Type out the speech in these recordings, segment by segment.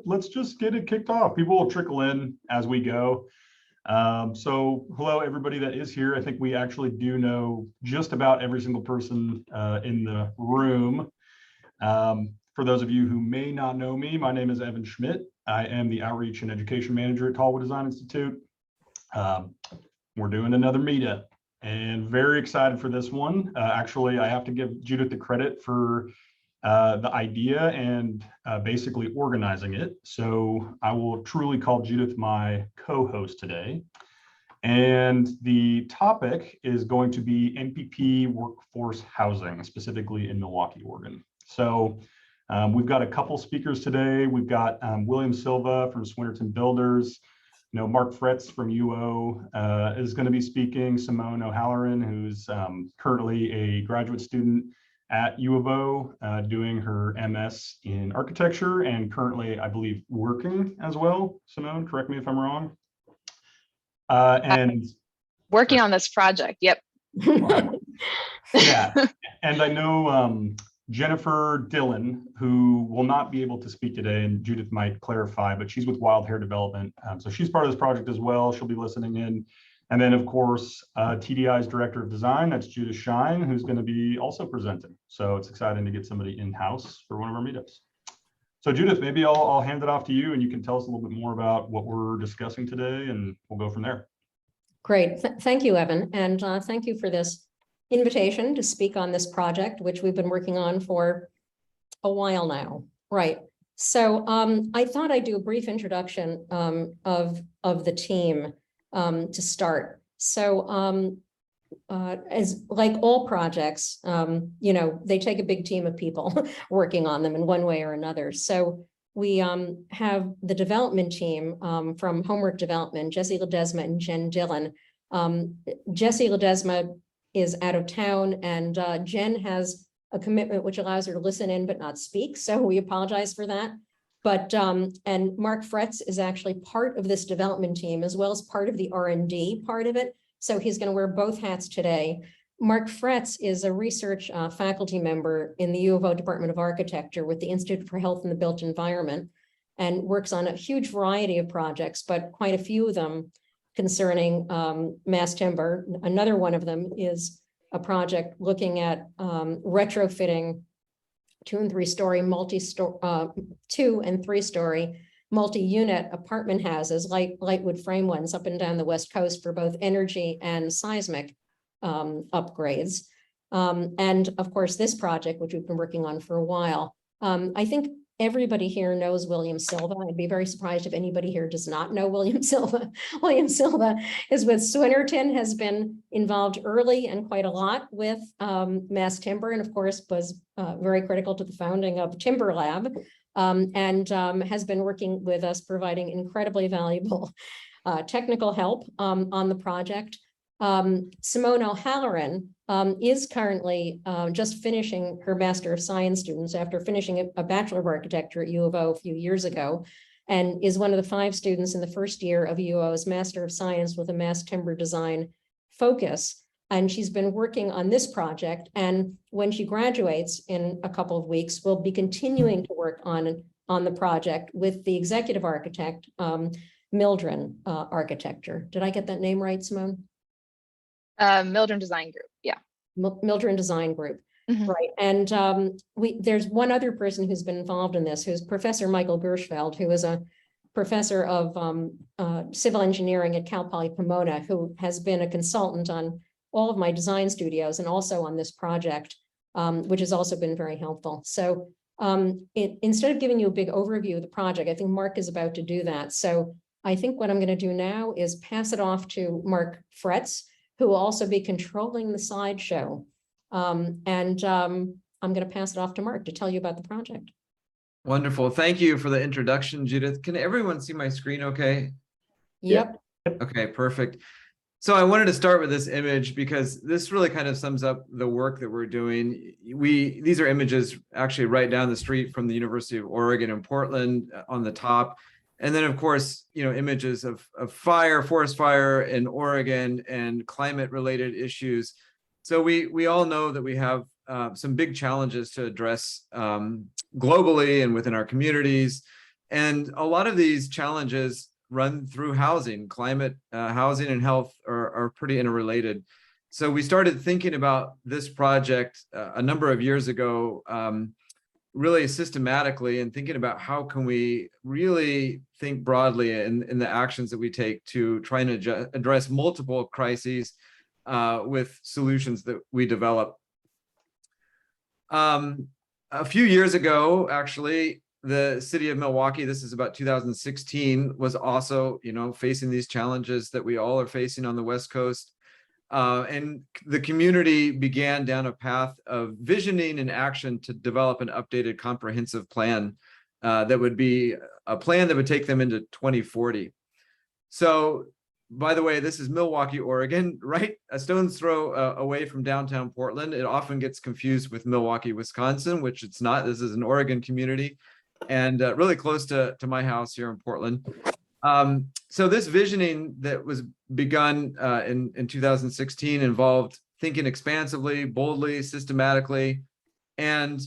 let's just get it kicked off. People will trickle in as we go. So hello, everybody that is here. I think we actually do know just about every single person in the room. For those of you who may not know me, my name is Evan Schmidt. I am the Outreach and Education Manager at Tallwood Design Institute. We're doing another meetup and very excited for this one. Actually, I have to give Judith the credit for the idea and basically organizing it. So I will truly call Judith my co-host today. And the topic is going to be MPP workforce housing, specifically in Milwaukie, Oregon. So we've got a couple speakers today. We've got William Silva from Swinerton Builders. You know, Mark Fretz from UO is going to be speaking. Simone O'Halloran, who's currently a graduate student at U of O, doing her MS in architecture and currently, I believe, working as well. Simone, correct me if I'm wrong. And working on this project. Yep. Yeah, and I know Jennifer Dillan, who will not be able to speak today, and Judith might clarify, but she's with Wild Hair Development. So she's part of this project as well. She'll be listening in. And then, of course, TDI's Director of Design, that's Judith Sheine, who's going to be also presenting. So it's exciting to get somebody in-house for one of our meetups. So Judith, maybe I'll hand it off to you and you can tell us a little bit more about what we're discussing today and we'll go from there. Great. Thank you, Evan. And thank you for this invitation to speak on this project, which we've been working on for a while now. Right. So I thought I'd do a brief introduction of the team to start. So as like all projects, you know, they take a big team of people working on them in one way or another. So we have the development team from Homework Development, Jesse Ledesma and Jen Dillan. Jesse Ledesma is out of town and Jen has a commitment which allows her to listen in but not speak. So we apologize for that. But, and Mark Fretz is actually part of this development team as well as part of the R&D part of it. So he's going to wear both hats today. Mark Fretz is a research faculty member in the U of O Department of Architecture with the Institute for Health in the Built Environment and works on a huge variety of projects, but quite a few of them concerning mass timber. Another one of them is a project looking at retrofitting 2 and 3 story multi-unit apartment houses, lightwood frame ones up and down the West Coast for both energy and seismic upgrades. And of course, this project, which we've been working on for a while. I think everybody here knows William Silva. I'd be very surprised if anybody here does not know William Silva. William Silva is with Swinerton, has been involved early and quite a lot with mass timber, and of course was very critical to the founding of Timber Lab, and has been working with us, providing incredibly valuable technical help on the project. Simone O'Halloran is currently just finishing her Master of Science students after finishing a Bachelor of Architecture at U of O a few years ago, and is one of the 5 students in the first year of U of O's Master of Science with a mass timber design focus. And she's been working on this project. And when she graduates in a couple of weeks, we'll be continuing to work on the project with the executive architect, Mildren Architecture. Did I get that name right, Simone? Mildren Design Group. Yeah. Mildren Design Group. Mm-hmm. Right. And there's one other person who's been involved in this, who's Professor Michael Gershfeld, who is a professor of civil engineering at Cal Poly Pomona, who has been a consultant on all of my design studios and also on this project, which has also been very helpful. So instead of giving you a big overview of the project, I think Mark is about to do that. So I think what I'm going to do now is pass it off to Mark Fretz, who will also be controlling the slideshow. I'm going to pass it off to Mark to tell you about the project. Wonderful. Thank you for the introduction, Judith. Can everyone see my screen okay? Yep. Okay, perfect. So I wanted to start with this image because this really kind of sums up the work that we're doing. These are images actually right down the street from the University of Oregon in Portland on the top. And then, of course, images of fire, forest fire in Oregon and climate related issues. So we all know that we have some big challenges to address globally and within our communities. And a lot of these challenges run through housing. Climate, housing and health are pretty interrelated. So we started thinking about this project a number of years ago, really systematically, and thinking about how can we really think broadly in the actions that we take to try and address multiple crises with solutions that we develop. A few years ago, actually, the city of Milwaukee, this is about 2016, was also, facing these challenges that we all are facing on the West Coast. And the community began down a path of visioning and action to develop an updated comprehensive plan that would be a plan that would take them into 2040. So, by the way, this is Milwaukie, Oregon, right a stone's throw away from downtown Portland. It often gets confused with Milwaukee, Wisconsin, which it's not. This is an Oregon community, and really close to my house here in Portland. So this visioning that was begun in 2016 involved thinking expansively, boldly, systematically. And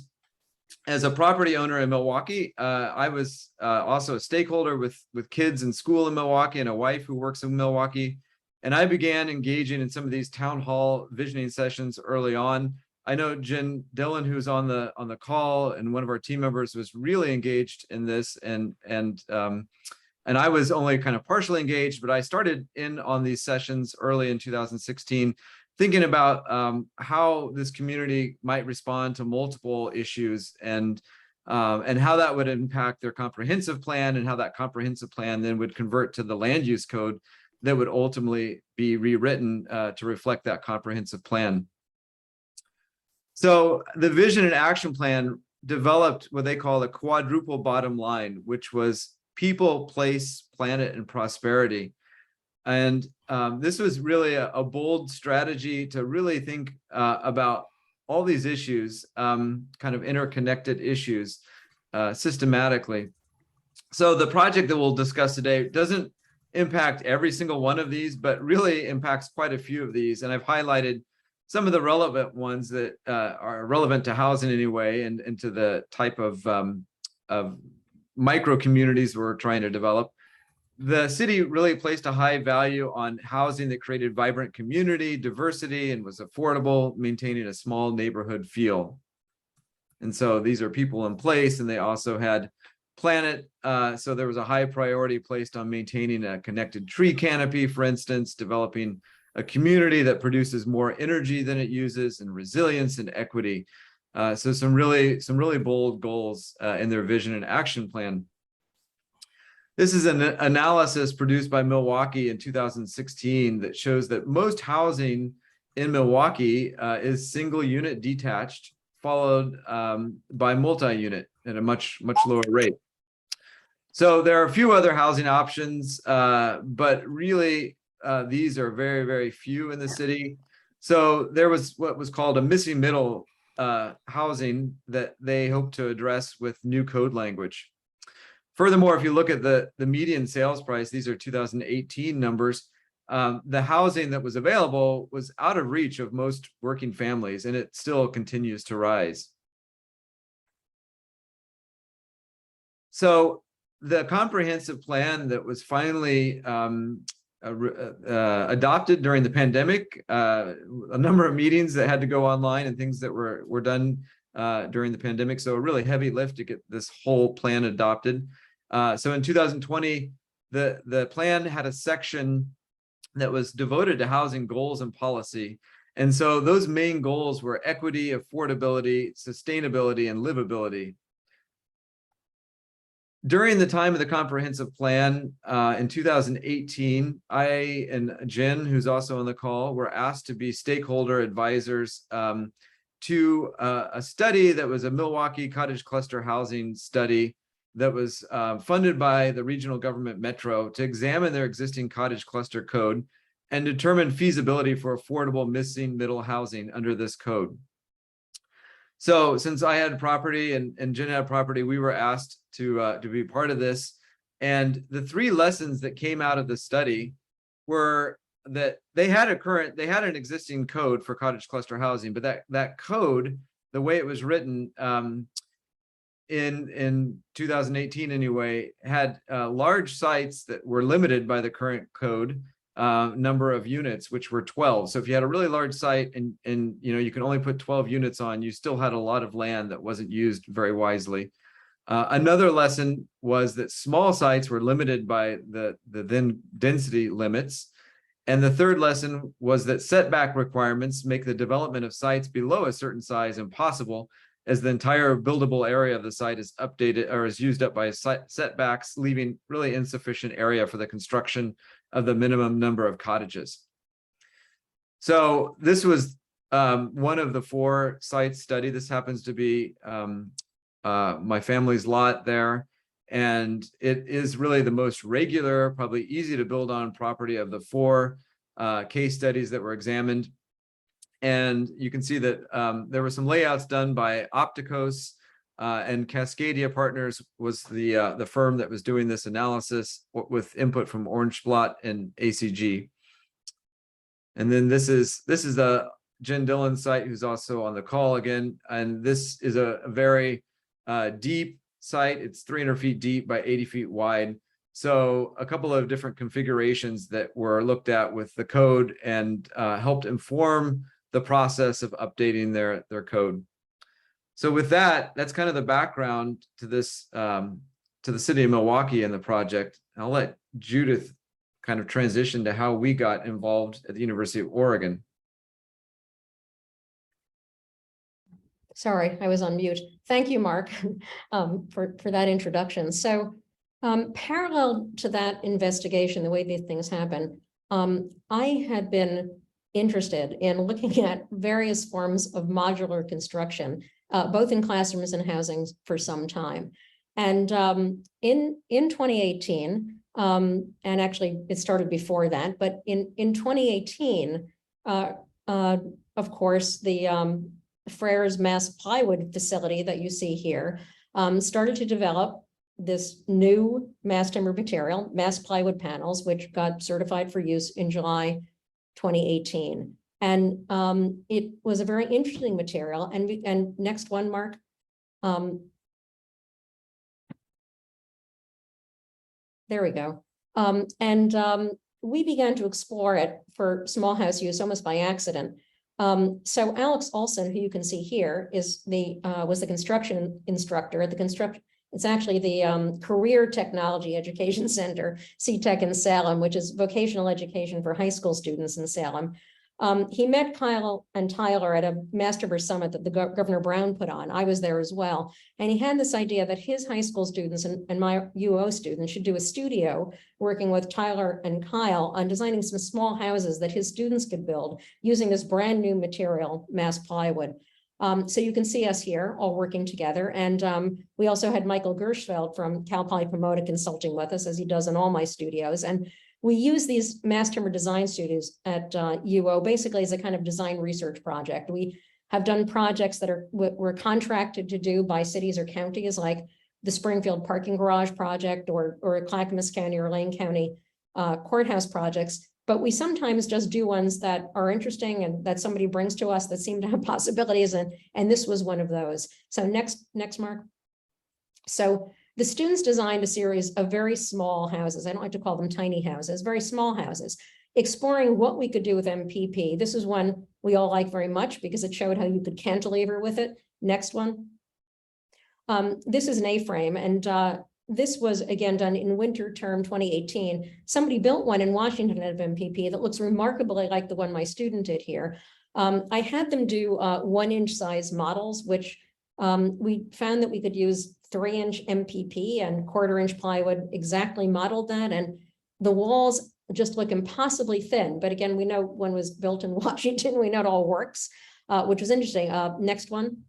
as a property owner in Milwaukee, I was also a stakeholder with kids in school in Milwaukee and a wife who works in Milwaukee. And I began engaging in some of these town hall visioning sessions early on. I know Jen Dillan, who's on the call, and one of our team members was really engaged in this, and I was only kind of partially engaged, but I started in on these sessions early in 2016, thinking about how this community might respond to multiple issues, and how that would impact their comprehensive plan, and how that comprehensive plan then would convert to the land use code that would ultimately be rewritten to reflect that comprehensive plan. So the vision and action plan developed what they call a quadruple bottom line, which was people, place, planet, and prosperity. And this was really a bold strategy to really think about all these issues, kind of interconnected issues, systematically. So the project that we'll discuss today doesn't impact every single one of these, but really impacts quite a few of these. And I've highlighted some of the relevant ones that are relevant to housing anyway, and to the type of micro communities we're trying to develop. The city really placed a high value on housing that created vibrant community, diversity, and was affordable, maintaining a small neighborhood feel. And so these are people in place, and they also had planet. So there was a high priority placed on maintaining a connected tree canopy, for instance, developing a community that produces more energy than it uses, and resilience and equity. So some really bold goals in their vision and action plan. This is an analysis produced by Milwaukee in 2016 that shows that most housing in Milwaukee is single unit detached, followed by multi-unit at a much lower rate. So there are a few other housing options, but really these are very, very few in the city. So there was what was called a missing middle housing that they hope to address with new code language. Furthermore, if you look at the median sales price, these are 2018 numbers, the housing that was available was out of reach of most working families, and it still continues to rise. So the comprehensive plan that was finally adopted during the pandemic, a number of meetings that had to go online and things that were done during the pandemic. So a really heavy lift to get this whole plan adopted. So in 2020, the plan had a section that was devoted to housing goals and policy. And so those main goals were equity, affordability, sustainability, and livability. During the time of the comprehensive plan in 2018, I and Jen, who's also on the call, were asked to be stakeholder advisors to a study that was a Milwaukee cottage cluster housing study that was funded by the regional government Metro to examine their existing cottage cluster code and determine feasibility for affordable missing middle housing under this code. So since I had property and Jen had property, we were asked to be part of this. And the three lessons that came out of the study were that they had an existing code for cottage cluster housing, but that code, the way it was written, in 2018 anyway, had large sites that were limited by the current code number of units, which were 12. So if you had a really large site and you can only put 12 units on, you still had a lot of land that wasn't used very wisely. Another lesson was that small sites were limited by the then density limits. And the third lesson was that setback requirements make the development of sites below a certain size impossible, as the entire buildable area of the site is updated or is used up by setbacks, leaving really insufficient area for the construction of the minimum number of cottages. So this was one of the 4 sites studied. This happens to be my family's lot there. And it is really the most regular, probably easy to build on property of the 4 case studies that were examined. And you can see that there were some layouts done by Opticos, and Cascadia Partners was the firm that was doing this analysis with input from Orange Blot and ACG. And then this is Jen Dillan's site, who's also on the call again. And this is a very deep site. It's 300 feet deep by 80 feet wide. So a couple of different configurations that were looked at with the code and helped inform the process of updating their code. So with that, that's kind of the background to this, to the City of Milwaukie and the project. I'll let Judith kind of transition to how we got involved at the University of Oregon. Sorry, I was on mute. Thank you, Mark, for that introduction. So parallel to that investigation, the way these things happen, I had been interested in looking at various forms of modular construction, both in classrooms and housing for some time. And in 2018, and actually it started before that, but in 2018, of course, the Frere's mass plywood facility that you see here started to develop this new mass timber material, mass plywood panels, which got certified for use in July 2018. And it was a very interesting material. And next one, Mark. There we go. We began to explore it for small house use almost by accident. So Alex Olson, who you can see here, is was the construction instructor at the it's actually the Career Technology Education Center, CTEC in Salem, which is vocational education for high school students in Salem. He met Kyle and Tyler at a Masterver Summit that the Governor Brown put on. I was there as well. And he had this idea that his high school students and my UO students should do a studio working with Tyler and Kyle on designing some small houses that his students could build using this brand new material, mass plywood. So you can see us here all working together. And we also had Michael Gershfeld from Cal Poly Pomona consulting with us, as he does in all my studios. And we use these mass timber design studios at UO basically as a kind of design research project. We have done projects that we're contracted to do by cities or counties, like the Springfield parking garage project or Clackamas County or Lane County courthouse projects. But we sometimes just do ones that are interesting and that somebody brings to us that seem to have possibilities. And this was one of those. So next, Mark. So the students designed a series of very small houses. I don't like to call them tiny houses, very small houses, exploring what we could do with MPP. This is one we all like very much because it showed how you could cantilever with it. Next one. This is an A-frame, and this was again done in winter term 2018. Somebody built one in Washington out of MPP that looks remarkably like the one my student did here. I had them do 1-inch size models, which we found that we could use 3-inch MPP and 1/4-inch plywood, exactly modeled that. And the walls just look impossibly thin. But again, we know one was built in Washington. We know it all works, which was interesting. Next one.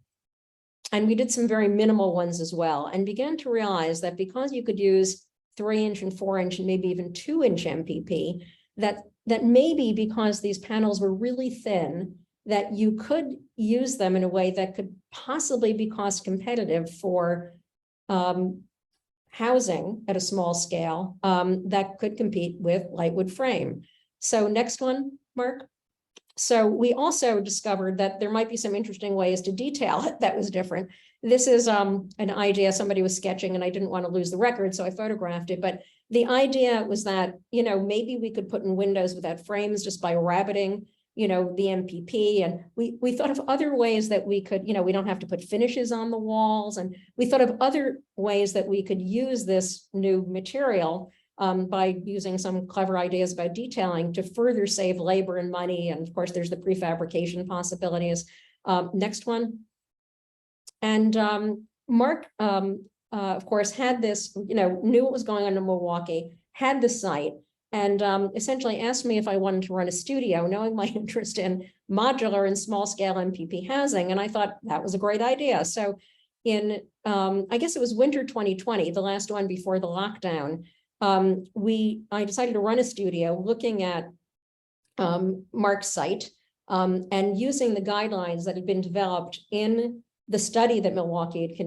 And we did some very minimal ones as well, and began to realize that because you could use 3-inch and 4-inch and maybe even 2-inch MPP, that maybe because these panels were really thin, that you could use them in a way that could possibly be cost competitive for housing at a small scale that could compete with lightwood frame. So next one, Mark. So we also discovered that there might be some interesting ways to detail it that was different. This is an idea somebody was sketching, and I didn't want to lose the record, so I photographed it. But the idea was that, maybe we could put in windows without frames just by rabbiting, the MPP. And we thought of other ways that we could, we don't have to put finishes on the walls. And we thought of other ways that we could use this new material by using some clever ideas about detailing to further save labor and money. And of course, there's the prefabrication possibilities. Next one. And Mark, of course, had this, knew what was going on in Milwaukee, had the site, and essentially asked me if I wanted to run a studio, knowing my interest in modular and small scale MPP housing. And I thought that was a great idea. So in, I guess it was winter 2020, the last one before the lockdown, I decided to run a studio looking at Mark's site and using the guidelines that had been developed in the study that Milwaukee had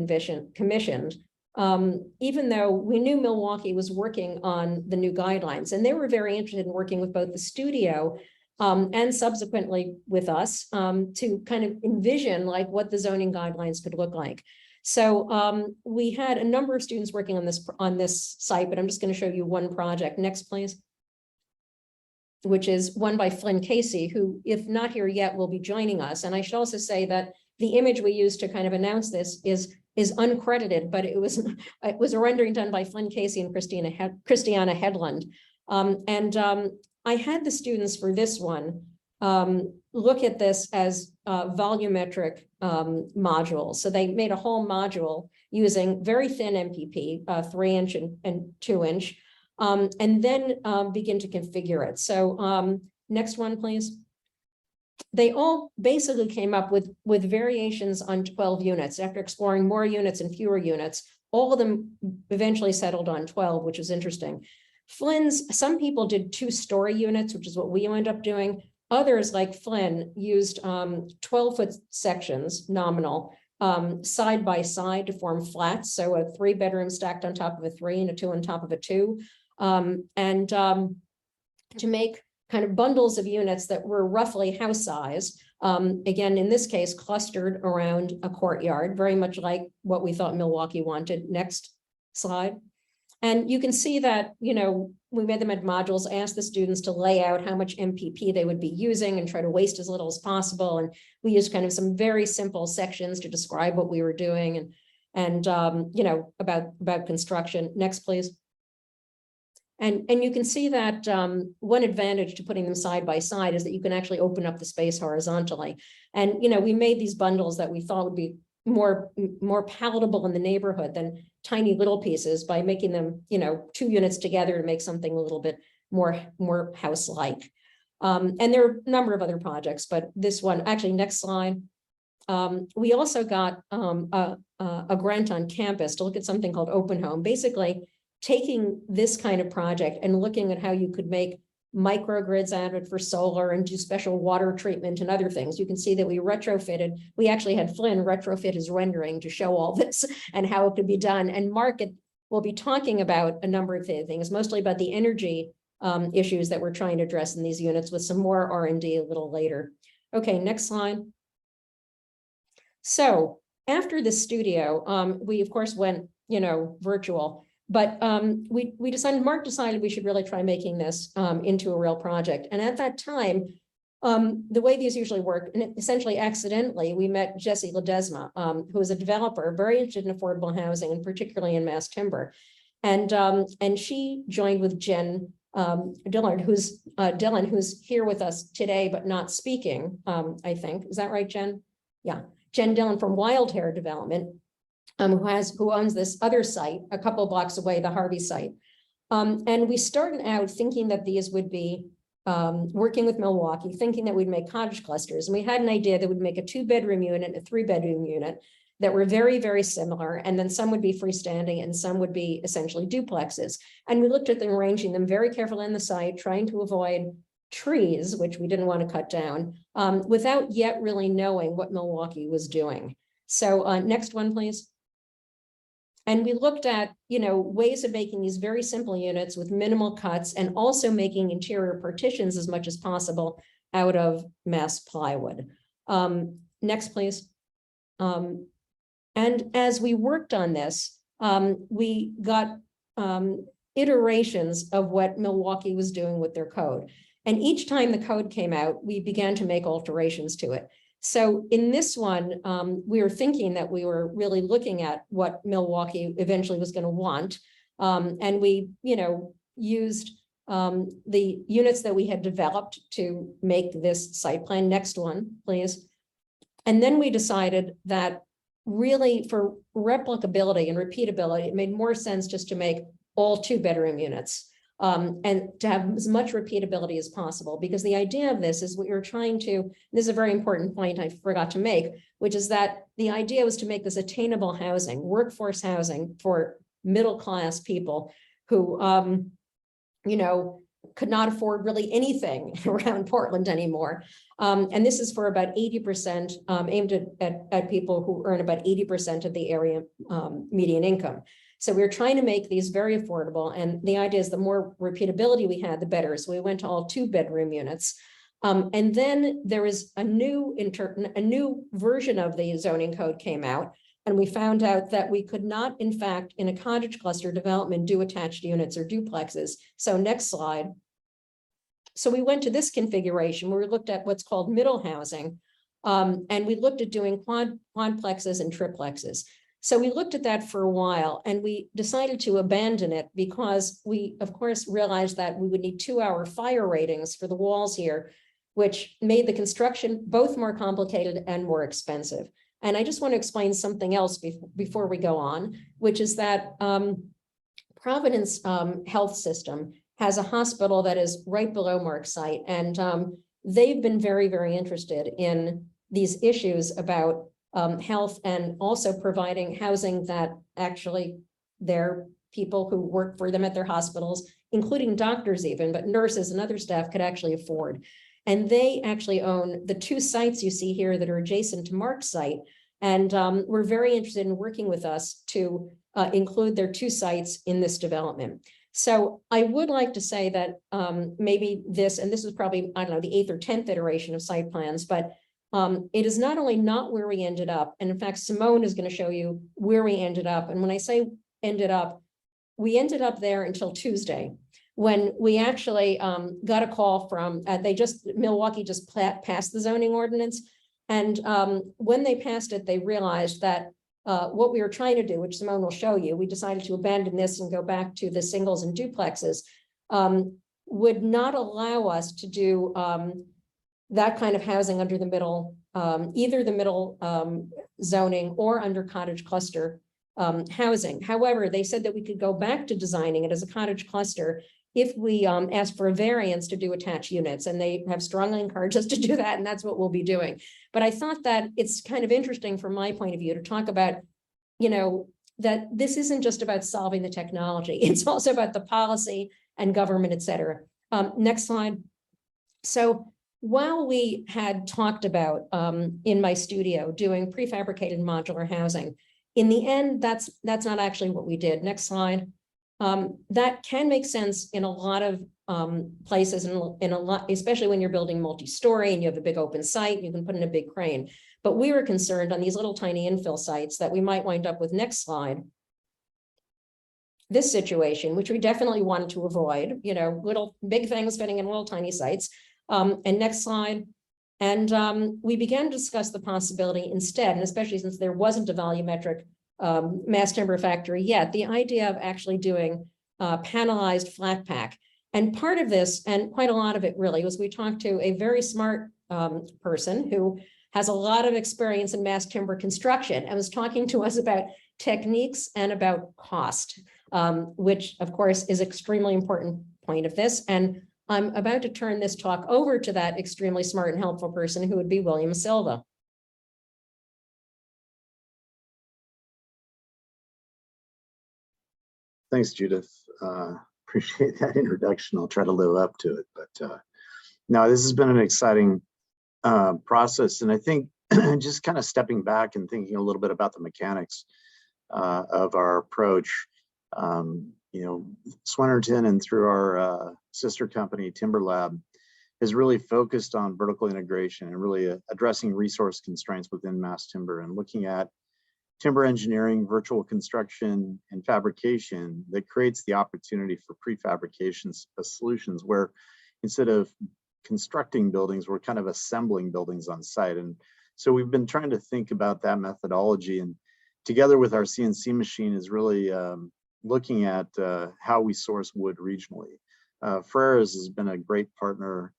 commissioned, even though we knew Milwaukee was working on the new guidelines, and they were very interested in working with both the studio and subsequently with us to kind of envision like what the zoning guidelines could look like. So we had a number of students working on this site, but I'm just going to show you one project. Next, please. Which is one by Flynn Casey, who, if not here yet, will be joining us. And I should also say that the image we used to kind of announce this is uncredited, but it was a rendering done by Flynn Casey and Christiana Headland. I had the students for this one look at this as volumetric modules. So they made a whole module using very thin MPP, 3-inch and 2-inch, and then begin to configure it. So next one, please. They all basically came up with variations on 12 units. After exploring more units and fewer units, all of them eventually settled on 12, which is interesting. Some people did 2-story units, which is what we end up doing. Others, like Flynn, used 12-foot sections, nominal, side by side to form flats. So a 3-bedroom stacked on top of a 3 and a 2 on top of a 2. To make kind of bundles of units that were roughly house size. Again, in this case, clustered around a courtyard, very much like what we thought Milwaukee wanted. Next slide. And you can see that, we made them at modules, asked the students to lay out how much MPP they would be using and try to waste as little as possible. And we used kind of some very simple sections to describe what we were doing and about construction. Next, please. And you can see that one advantage to putting them side by side is that you can actually open up the space horizontally. And, we made these bundles that we thought would be more palatable in the neighborhood than tiny little pieces by making them, 2 units together to make something a little bit more house-like. And there are a number of other projects, but this one, actually, next slide. We also got a grant on campus to look at something called Open Home, basically taking this kind of project and looking at how you could make microgrids out of it for solar and do special water treatment and other things. You can see that we actually had Flynn retrofit his rendering to show all this and how it could be done. And Mark will be talking about a number of things, mostly about the energy issues that we're trying to address in these units with some more R&D a little later. Okay, next slide. So after the studio, we of course went, virtual. But Mark decided we should really try making this into a real project. And at that time, the way these usually work, and essentially accidentally, we met Jessie Ledesma, who is a developer, very interested in affordable housing, and particularly in mass timber. And she joined with Jen Dillan, who's here with us today, but not speaking, I think. Is that right, Jen? Yeah. Jen Dillan from Wild Hair Development. Who owns this other site a couple blocks away, the Harvey site. And we started out thinking that these would be working with Milwaukee, thinking that we'd make cottage clusters. And we had an idea that would make a 2-bedroom unit, a 3-bedroom unit that were very, very similar. And then some would be freestanding and some would be essentially duplexes. And we looked at them, arranging them very carefully on the site, trying to avoid trees, which we didn't want to cut down, without yet really knowing what Milwaukee was doing. So next one, please. And we looked at, ways of making these very simple units with minimal cuts and also making interior partitions as much as possible out of mass plywood. Next, please. And as we worked on this, we got iterations of what Milwaukee was doing with their code. And each time the code came out, we began to make alterations to it. So in this one, we were thinking that we were really looking at what Milwaukee eventually was going to want. And we, used the units that we had developed to make this site plan. Next one, please. And then we decided that really for replicability and repeatability, it made more sense just to make all 2-bedroom units and to have as much repeatability as possible. Because the idea of this is what you're trying to, this is a very important point I forgot to make, which is that the idea was to make this attainable housing, workforce housing for middle-class people who, could not afford really anything around Portland anymore. And this is for about 80% aimed at people who earn about 80% of the area median income. So we were trying to make these very affordable. And the idea is the more repeatability we had, the better. So we went to all 2-bedroom units. And then there was a new version of the zoning code came out. And we found out that we could not, in fact, in a cottage cluster development, do attached units or duplexes. So next slide. So we went to this configuration where we looked at what's called middle housing. And we looked at doing quadplexes and triplexes. So we looked at that for a while and we decided to abandon it because we, of course, realized that we would need 2-hour fire ratings for the walls here, which made the construction both more complicated and more expensive. And I just want to explain something else before we go on, which is that Providence Health System has a hospital that is right below Mark's site. And they've been very, very interested in these issues about health and also providing housing that actually their people who work for them at their hospitals, including doctors even, but nurses and other staff could actually afford. And they actually own the 2 sites you see here that are adjacent to Mark's site. And we're very interested in working with us to include their 2 sites in this development. So I would like to say that maybe this, and this is probably, I don't know, the 8th or 10th iteration of site plans, but it is not only not where we ended up, and in fact, Simone is going to show you where we ended up. And when I say ended up, we ended up there until Tuesday, when we actually got a call from, Milwaukee just passed the zoning ordinance. And when they passed it, they realized that what we were trying to do, which Simone will show you, we decided to abandon this and go back to the singles and duplexes, would not allow us to do that kind of housing under the middle, either the middle zoning or under cottage cluster housing. However, they said that we could go back to designing it as a cottage cluster if we ask for a variance to do attached units, and they have strongly encouraged us to do that, and that's what we'll be doing. But I thought that it's kind of interesting from my point of view to talk about, that this isn't just about solving the technology, it's also about the policy and government, et cetera. Next slide. So while we had talked about in my studio doing prefabricated modular housing, in the end, that's not actually what we did. Next slide. That can make sense in a lot of places and in a lot, especially when you're building multi-story and you have a big open site, you can put in a big crane. But we were concerned on these little tiny infill sites that we might wind up with, next slide, this situation, which we definitely wanted to avoid, little big things fitting in little tiny sites. And next slide. And we began to discuss the possibility instead, and especially since there wasn't a volumetric mass timber factory yet, the idea of actually doing panelized flat pack. And part of this, and quite a lot of it really, was we talked to a very smart person who has a lot of experience in mass timber construction and was talking to us about techniques and about cost, which of course is extremely important point of this. And I'm about to turn this talk over to that extremely smart and helpful person, who would be William Silva. Thanks, Judith. Appreciate that introduction. I'll try to live up to it. But no, this has been an exciting process. And I think just kind of stepping back and thinking a little bit about the mechanics of our approach, Swinerton and through our sister company, Timber Lab, has really focused on vertical integration and really addressing resource constraints within mass timber and looking at timber engineering, virtual construction, and fabrication that creates the opportunity for prefabrication solutions where instead of constructing buildings, we're kind of assembling buildings on site. And so we've been trying to think about that methodology, and together with our CNC machine is really looking at how we source wood regionally. Frères has been a great partner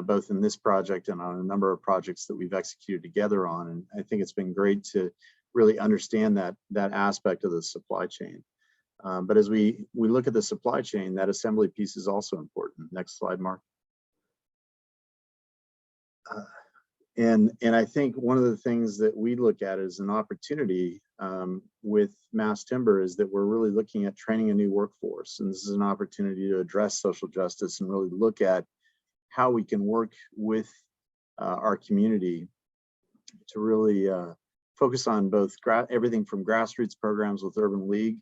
both in this project and on a number of projects that we've executed together on. And I think it's been great to really understand that aspect of the supply chain. But as we look at the supply chain, that assembly piece is also important. Next slide, Mark. And I think one of the things that we look at as an opportunity with mass timber is that we're really looking at training a new workforce. And this is an opportunity to address social justice and really look at how we can work with our community to really focus on both everything from grassroots programs with Urban League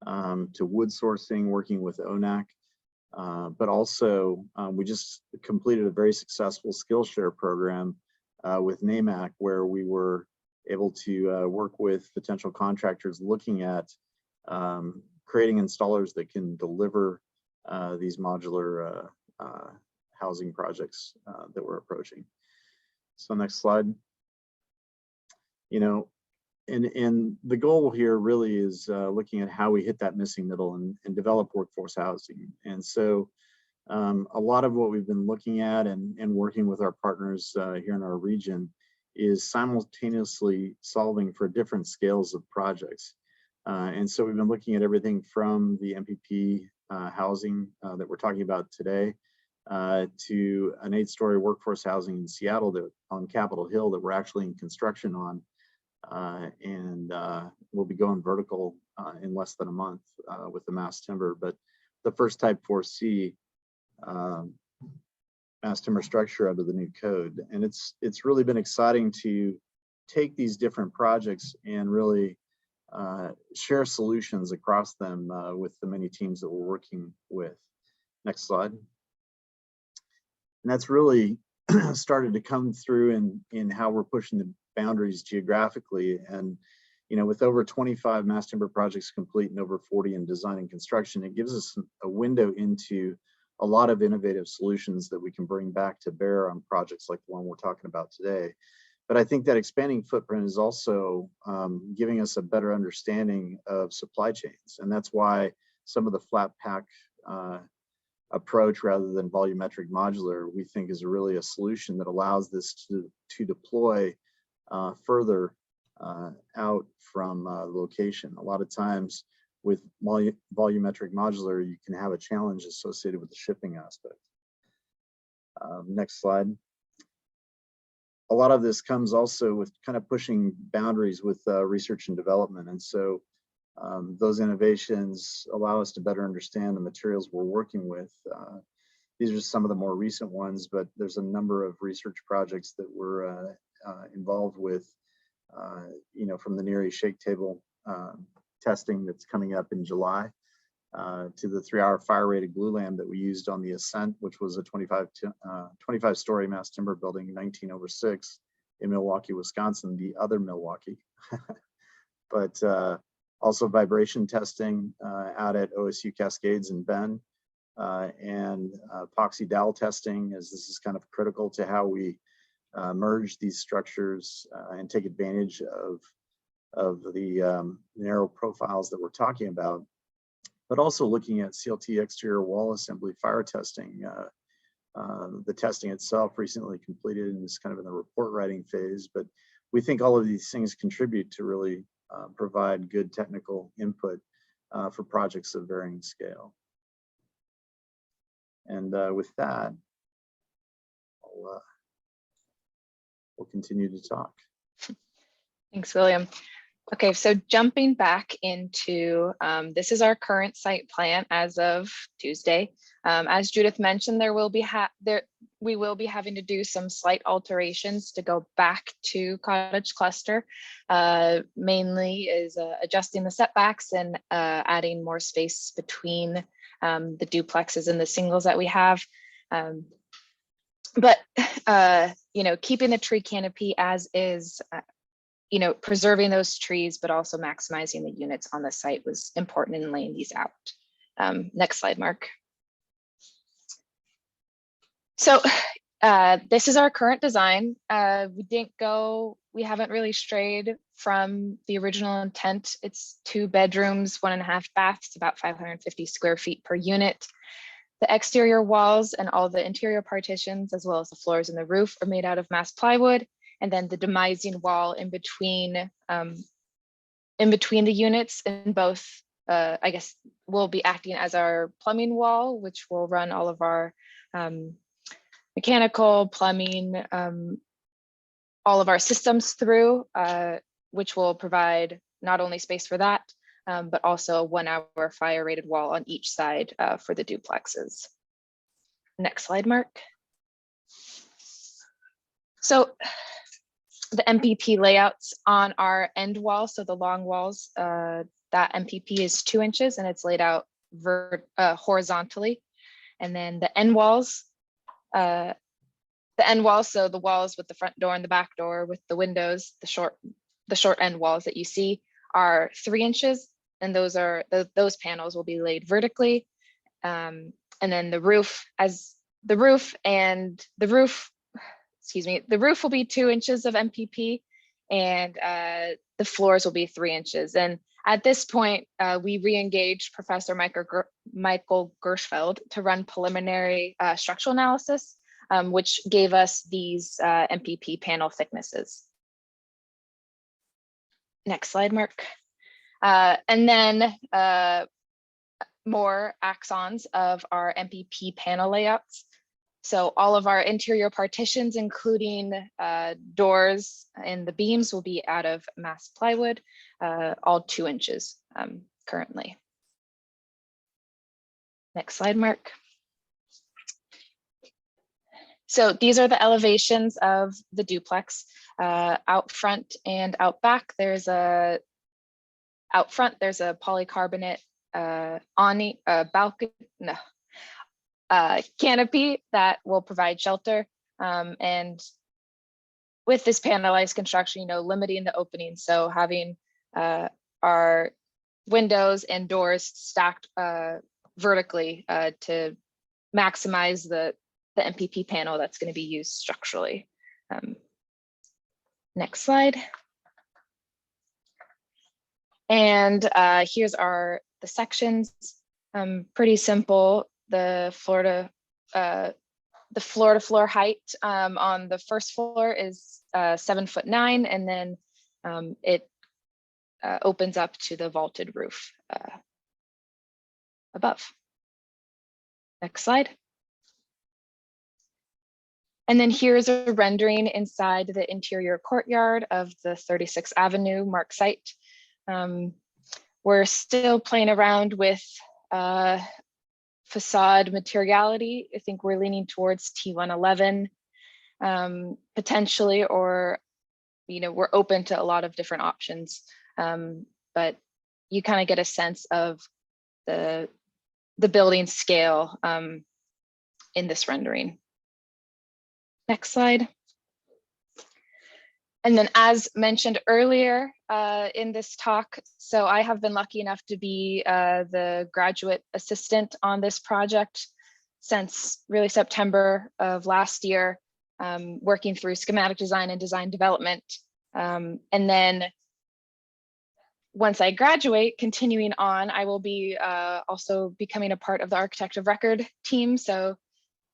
to wood sourcing, working with ONAC. But also we just completed a very successful Skillshare program with NAMAC, where we were able to work with potential contractors looking at creating installers that can deliver these modular housing projects that we're approaching. So next slide. You know, and the goal here really is looking at how we hit that missing middle and develop workforce housing. And so a lot of what we've been looking at and working with our partners here in our region is simultaneously solving for different scales of projects. And so we've been looking at everything from the MPP housing that we're talking about today to an 8-story workforce housing in Seattle that on Capitol Hill that we're actually in construction on. And we'll be going vertical in less than a month with the mass timber. But the first type 4C mass timber structure under the new code. And it's really been exciting to take these different projects and really share solutions across them with the many teams that we're working with. Next slide. And that's really started to come through in how we're pushing the boundaries geographically. And you know, with over 25 mass timber projects complete and over 40 in design and construction, it gives us a window into a lot of innovative solutions that we can bring back to bear on projects like the one we're talking about today. But I think that expanding footprint is also giving us a better understanding of supply chains. And that's why some of the flat pack approach rather than volumetric modular, we think is really a solution that allows this to deploy further out from location. A lot of times with volumetric modular, you can have a challenge associated with the shipping aspect. Next slide. A lot of this comes also with kind of pushing boundaries with research and development. And so those innovations allow us to better understand the materials we're working with. These are some of the more recent ones, but there's a number of research projects that we're involved with, you know, from the Near East Shake Table testing that's coming up in July to the 3-hour fire rated glue lamp that we used on the Ascent, which was a 25-story mass timber building, 19/6 in Milwaukee, Wisconsin, the other Milwaukee. But also vibration testing out at OSU Cascades in Bend, and epoxy dowel testing, as this is kind of critical to how we merge these structures and take advantage of the narrow profiles that we're talking about, but also looking at CLT exterior wall assembly fire testing. The testing itself recently completed and is kind of in the report writing phase, but we think all of these things contribute to really provide good technical input for projects of varying scale. And with that, we'll continue to talk. Thanks, William. Okay, so jumping back into, this is our current site plan as of Tuesday. As Judith mentioned, we will be having to do some slight alterations to go back to cottage cluster. Mainly is adjusting the setbacks and adding more space between the duplexes and the singles that we have. But, keeping the tree canopy as is, preserving those trees, but also maximizing the units on the site was important in laying these out. Next slide, Mark. So this is our current design. We haven't really strayed from the original intent. It's 2 bedrooms, 1.5 baths, about 550 square feet per unit. The exterior walls and all the interior partitions, as well as the floors and the roof, are made out of mass plywood. And then the demising wall in between the units in both, will be acting as our plumbing wall, which will run all of our mechanical, plumbing, all of our systems through, which will provide not only space for that, but also a 1-hour fire rated wall on each side for the duplexes. Next slide, Mark. So the MPP layouts on our end wall, so the long walls, that MPP is 2 inches and it's laid out horizontally. And then the end walls, so the walls with the front door and the back door with the windows, the short end walls that you see are 3 inches, and those panels will be laid vertically. And then the roof will be 2 inches of MPP, and the floors will be 3 inches. And at this point, we re-engaged Professor Michael Gershfeld to run preliminary structural analysis, which gave us these MPP panel thicknesses. Next slide, Mark. And then more axons of our MPP panel layouts. So all of our interior partitions, including doors and the beams, will be out of mass plywood, all 2 inches currently. Next slide, Mark. So these are the elevations of the duplex. Out front and out back, out front, there's a polycarbonate canopy that will provide shelter. And with this panelized construction, limiting the opening. So having our windows and doors stacked vertically to maximize the MPP panel that's going to be used structurally. Next slide. And here's the sections. Pretty simple. The floor to floor height on the first floor is 7'9", and then it opens up to the vaulted roof above. Next slide. And then here's a rendering inside the interior courtyard of the 36th Avenue Mark site. We're still playing around with facade materiality. I think we're leaning towards T111 potentially, or we're open to a lot of different options. But you kind of get a sense of the building scale in this rendering. Next slide. And then, as mentioned earlier in this talk, so I have been lucky enough to be the graduate assistant on this project since really September of last year, working through schematic design and design development. And then once I graduate, continuing on, I will be also becoming a part of the architect of record team. So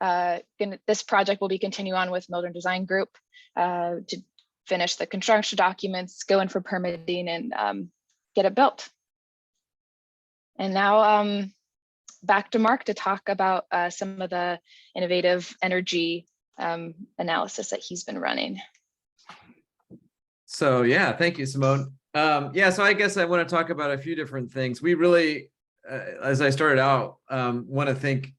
this project will be continue on with Modern Design Group to finish the construction documents, go in for permitting, and get it built. And now back to Mark to talk about some of the innovative energy analysis that he's been running. So yeah, thank you, Simone. Yeah, so I guess I want to talk about a few different things. We really, as I started out, want to think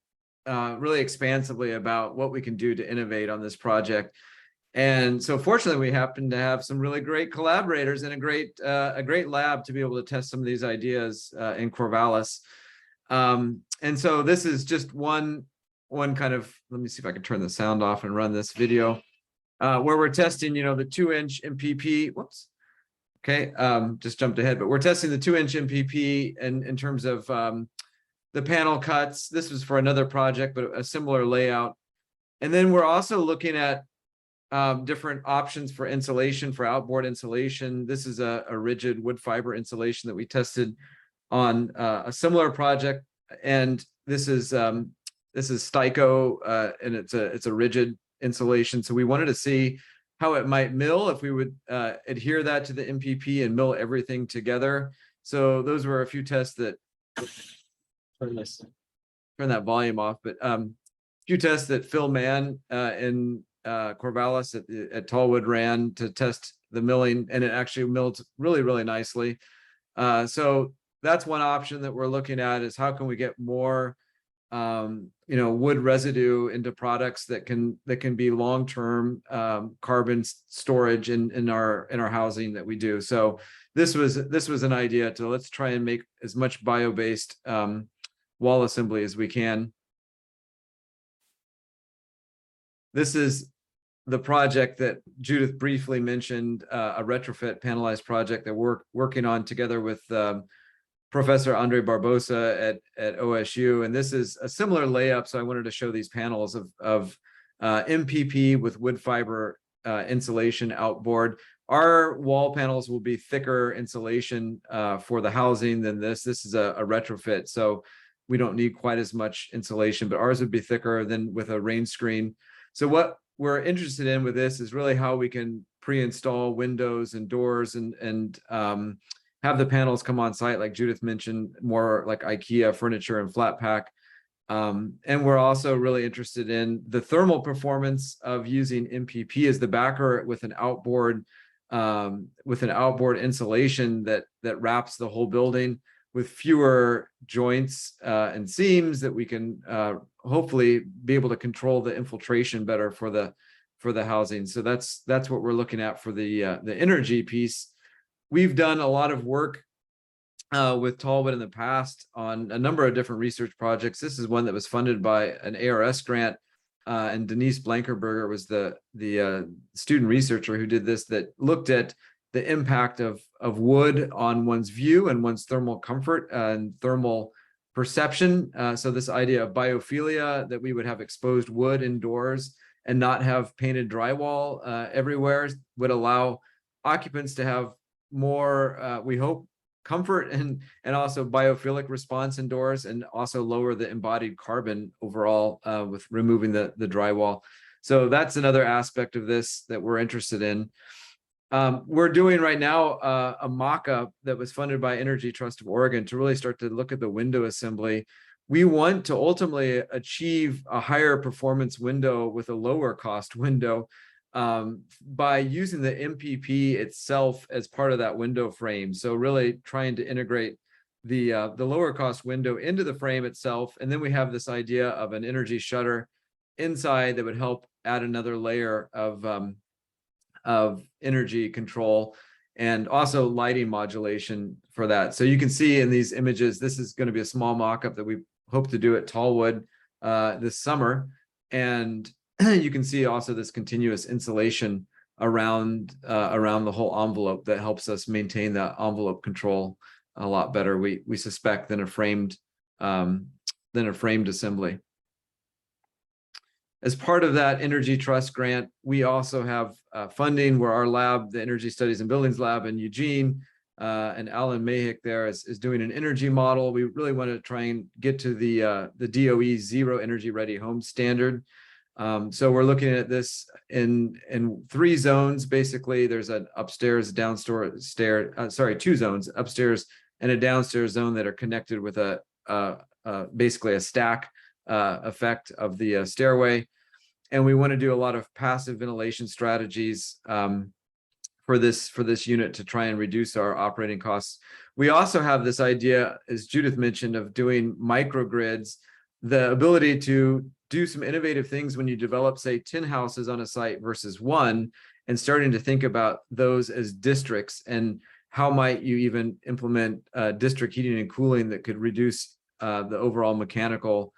really expansively about what we can do to innovate on this project. And so fortunately, we happen to have some really great collaborators and a great lab to be able to test some of these ideas in Corvallis. And so this is just one one kind of, let me see if I can turn the sound off and run this video, where we're testing, you know, the 2-inch MPP. Whoops. Okay, just jumped ahead, but we're testing the 2-inch MPP in terms of the panel cuts. This was for another project, but a similar layout. And then we're also looking at different options for insulation, for outboard insulation. This is a rigid wood fiber insulation that we tested on a similar project, and this is Styco, and it's a rigid insulation. So we wanted to see how it might mill if we would adhere that to the MPP and mill everything together. So those were a few tests that turn that volume off, but few tests that Phil Mann in Corvallis at Tallwood ran to test the milling, and it actually milled really, really nicely. So that's one option that we're looking at, is how can we get more you know, wood residue into products that can be long-term carbon storage in our housing that we do. So this was an idea to, let's try and make as much bio-based wall assembly as we can. This is the project that Judith briefly mentioned, a retrofit panelized project that we're working on together with Professor Andre Barbosa at OSU. And this is a similar layup. So I wanted to show these panels of MPP with wood fiber insulation outboard. Our wall panels will be thicker insulation for the housing than this. This is a retrofit, so we don't need quite as much insulation, but ours would be thicker than with a rain screen. So what we're interested in with this is really how we can pre-install windows and doors and have the panels come on site, like Judith mentioned, more like IKEA furniture and flat pack. And we're also really interested in the thermal performance of using MPP as the backer with an outboard insulation that wraps the whole building with fewer joints and seams, that we can hopefully be able to control the infiltration better for the housing. So that's what we're looking at for the energy piece. We've done a lot of work with Tallwood in the past on a number of different research projects. This is one that was funded by an ARS grant, and Denise Blankerberger was the student researcher who did this, that looked at the impact of wood on one's view and one's thermal comfort and thermal perception. So this idea of biophilia, that we would have exposed wood indoors and not have painted drywall everywhere, would allow occupants to have more, we hope, comfort and also biophilic response indoors, and also lower the embodied carbon overall with removing the drywall. So that's another aspect of this that we're interested in. We're doing right now a mock-up that was funded by Energy Trust of Oregon to really start to look at the window assembly. We want to ultimately achieve a higher performance window with a lower cost window by using the MPP itself as part of that window frame. So really trying to integrate the lower cost window into the frame itself. And then we have this idea of an energy shutter inside that would help add another layer of energy control, and also lighting modulation for that. So you can see in these images, this is going to be a small mock-up that we hope to do at Tallwood this summer. And you can see also this continuous insulation around the whole envelope that helps us maintain that envelope control a lot better, we suspect, than a framed assembly. As part of that Energy Trust grant, we also have funding where our lab, the Energy Studies and Buildings Lab in Eugene, and Alan Mahick there is doing an energy model. We really want to try and get to the DOE Zero Energy Ready Home standard. So we're looking at this in 3 zones. Basically, there's an upstairs, downstairs, two zones, upstairs and a downstairs zone that are connected with basically a stack effect of the stairway. And we want to do a lot of passive ventilation strategies for this unit to try and reduce our operating costs. We also have this idea, as Judith mentioned, of doing microgrids, the ability to do some innovative things when you develop, say, 10 houses on a site versus 1, and starting to think about those as districts, and how might you even implement district heating and cooling that could reduce the overall mechanical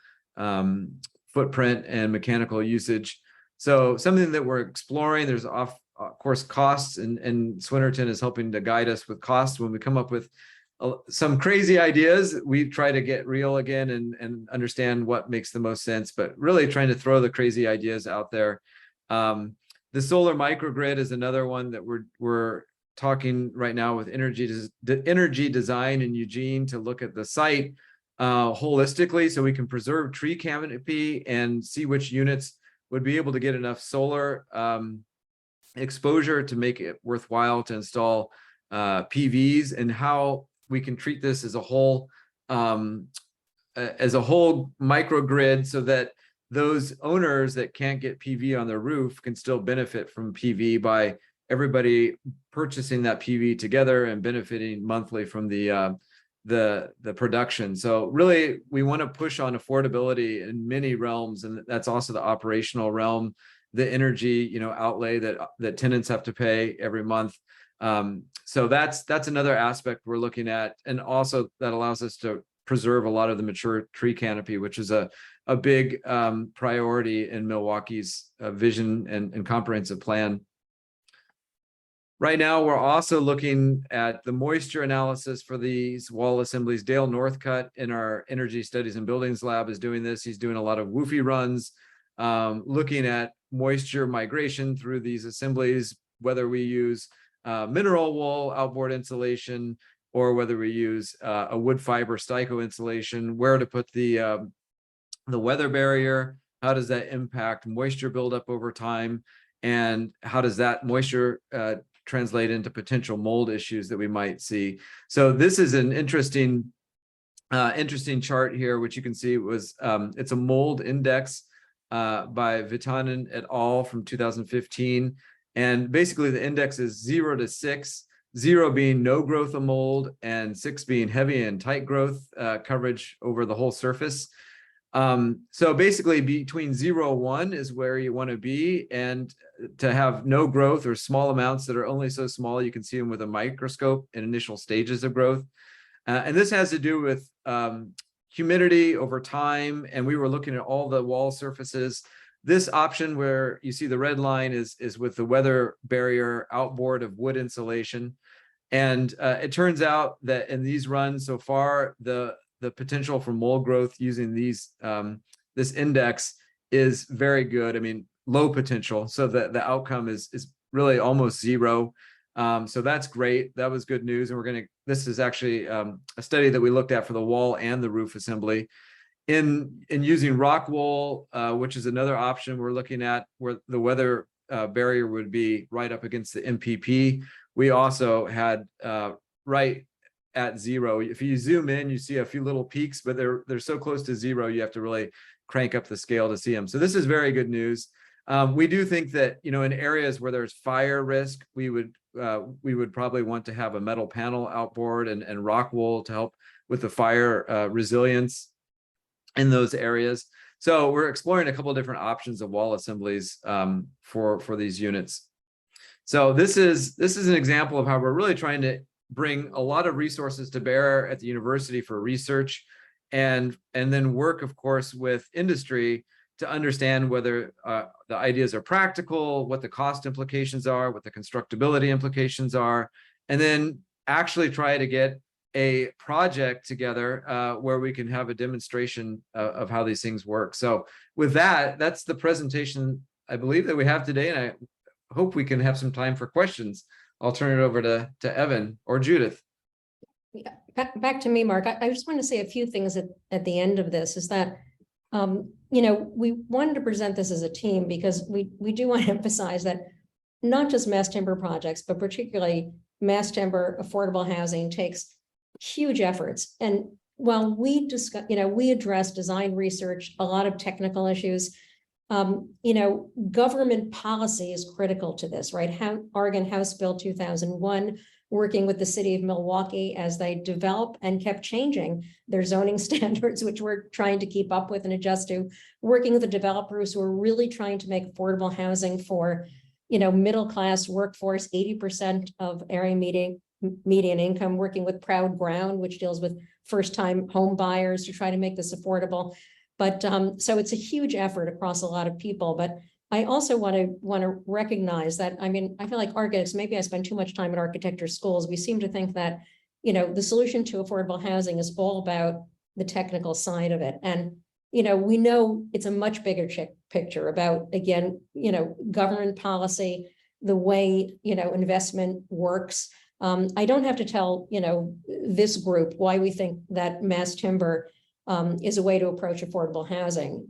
footprint and mechanical usage. So something that we're exploring. There's of course costs, and Swinerton is helping to guide us with costs. When we come up with some crazy ideas, we try to get real again and understand what makes the most sense, but really trying to throw the crazy ideas out there. The solar microgrid is another one that we're talking right now with energy design in Eugene to look at the site holistically, so we can preserve tree canopy and see which units would be able to get enough solar exposure to make it worthwhile to install PVs, and how we can treat this as a whole microgrid, so that those owners that can't get PV on their roof can still benefit from PV by everybody purchasing that PV together and benefiting monthly from the production. So really, we want to push on affordability in many realms, and that's also the operational realm, the energy, outlay that tenants have to pay every month. So that's another aspect we're looking at, and also that allows us to preserve a lot of the mature tree canopy, which is a big priority in Milwaukee's vision and comprehensive plan. Right now, we're also looking at the moisture analysis for these wall assemblies. Dale Northcutt in our Energy Studies and Buildings Lab is doing this. He's doing a lot of woofy runs, looking at moisture migration through these assemblies, whether we use mineral wool outboard insulation, or whether we use a wood fiber styco insulation, where to put the weather barrier, how does that impact moisture buildup over time, and how does that moisture translate into potential mold issues that we might see. So this is an interesting chart here, which you can see was it's a mold index by Vitanen et al. From 2015, and basically the index is 0 to 6, 0 being no growth of mold and 6 being heavy and tight growth coverage over the whole surface. So basically between 0 and 1 is where you want to be, and to have no growth or small amounts that are only so small you can see them with a microscope in initial stages of growth. And this has to do with humidity over time, and we were looking at all the wall surfaces. This option where you see the red line is with the weather barrier outboard of wood insulation. And it turns out that in these runs so far, the potential for mold growth using these this index is very good. I mean, low potential. So the outcome is really almost 0. So that's great. That was good news. And this is actually a study that we looked at for the wall and the roof assembly. In using rock wool, which is another option we're looking at, where the weather barrier would be right up against the MPP. We also had right at 0. If you zoom in, you see a few little peaks, but they're so close to 0, you have to really crank up the scale to see them. So this is very good news. We do think that, in areas where there's fire risk, we would probably want to have a metal panel outboard and rock wool to help with the fire resilience in those areas. So we're exploring a couple of different options of wall assemblies for these units. So this is an example of how we're really trying to bring a lot of resources to bear at the university for research, and then work, of course, with industry to understand whether the ideas are practical, what the cost implications are, what the constructability implications are, and then actually try to get a project together where we can have a demonstration of how these things work. So with that, that's the presentation I believe that we have today, and I hope we can have some time for questions. I'll turn it over to Evan or Judith. Yeah, back to me, Mark. I just want to say a few things at the end of this, is that we wanted to present this as a team because we do want to emphasize that not just mass timber projects, but particularly mass timber affordable housing takes huge efforts. And while we discuss, we address design research, a lot of technical issues, government policy is critical to this, right? Oregon House Bill 2001, working with the City of Milwaukie as they develop and kept changing their zoning standards, which we're trying to keep up with and adjust to, working with the developers who are really trying to make affordable housing for, middle-class workforce, 80% of area median income, working with Proud Ground, which deals with first-time home buyers to try to make this affordable. But so it's a huge effort across a lot of people. But I also want to recognize that, I mean, I feel like architects, maybe I spend too much time in architecture schools. We seem to think that, the solution to affordable housing is all about the technical side of it. And, we know it's a much bigger picture about, again, government policy, the way, investment works. I don't have to tell, this group why we think that mass timber is a way to approach affordable housing.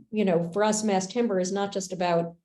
For us, mass timber is not just about